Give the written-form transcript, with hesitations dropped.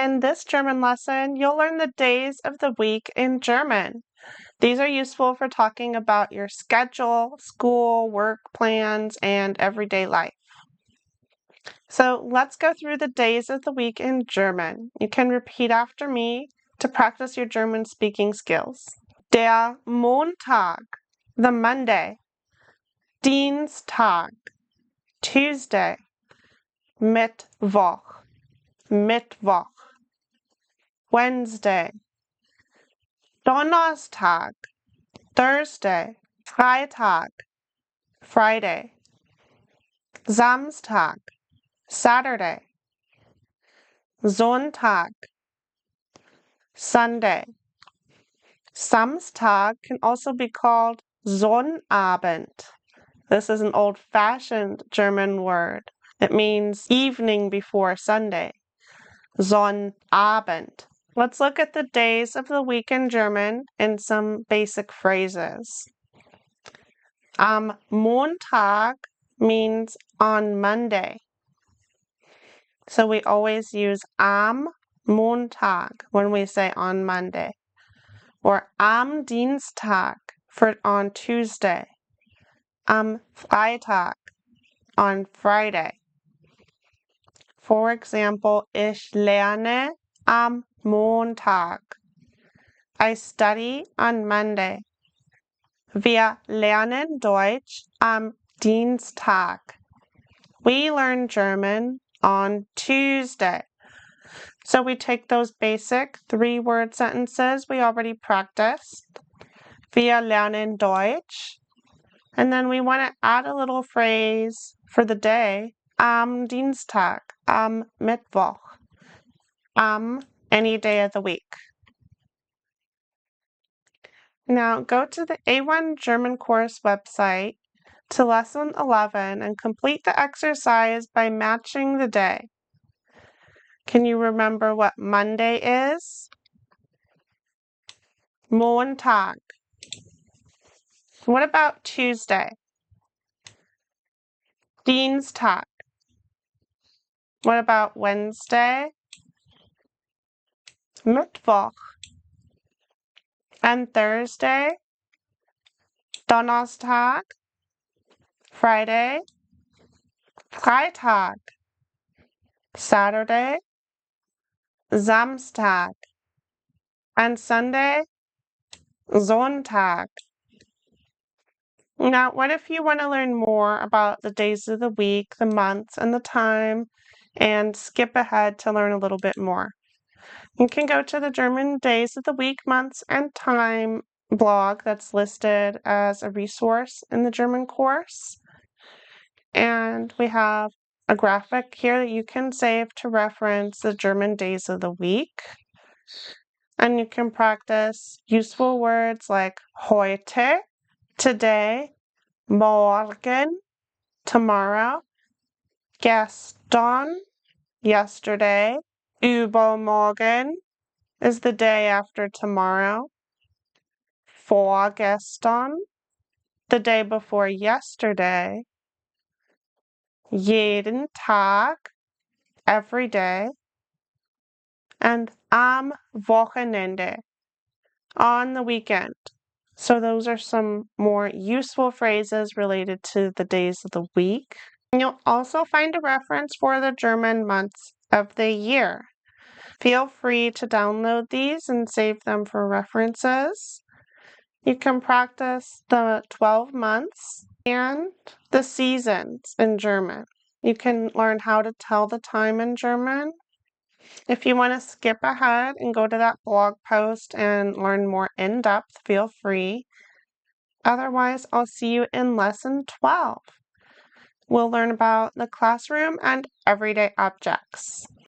In this German lesson, you'll learn the days of the week in German. These are useful for talking about your schedule, school, work plans, and everyday life. So let's go through the days of the week in German. You can repeat after me to practice your German speaking skills. Der Montag, the Monday. Dienstag, Tuesday. Mittwoch, Mittwoch. Wednesday. Donnerstag, Thursday. Freitag, Friday. Samstag, Saturday. Sonntag, Sunday. Samstag can also be called Sonnabend. This is an old-fashioned German word. It means evening before Sunday. Sonnabend. Let's look at the days of the week in German and some basic phrases. Am Montag means on Monday. So we always use am Montag when we say on Monday. Or am Dienstag for on Tuesday. Am Freitag on Friday. For example, ich lerne am Montag. I study on Monday. Wir lernen Deutsch am Dienstag. We learn German on Tuesday. So we take those basic 3-word sentences we already practiced. Wir lernen Deutsch. And then we want to add a little phrase for the day. Am Dienstag, am Mittwoch, am any day of the week. Now go to the A1 German course website to lesson 11 and complete the exercise by matching the day. Can you remember what Monday is? Montag. What about Tuesday? Dienstag. What about Wednesday? Mittwoch. And Thursday? Donnerstag. Friday. Freitag. Saturday. Samstag. And Sunday? Sonntag. Now, what if you want to learn more about the days of the week, the months, and the time, and skip ahead to learn a little bit more? You can go to the German Days of the Week, Months, and Time blog that's listed as a resource in the German course. And we have a graphic here that you can save to reference the German days of the week. And you can practice useful words like heute, today, morgen, tomorrow, gestern, yesterday, übermorgen is the day after tomorrow, vorgestern, the day before yesterday, jeden Tag, every day, and am Wochenende, on the weekend. So those are some more useful phrases related to the days of the week. And you'll also find a reference for the German months of the year. Feel free to download these and save them for references. You can practice the 12 months and the seasons in German. You can learn how to tell the time in German. If you want to skip ahead and go to that blog post and learn more in depth, feel free. Otherwise, I'll see you in lesson 12. We'll learn about the classroom and everyday objects.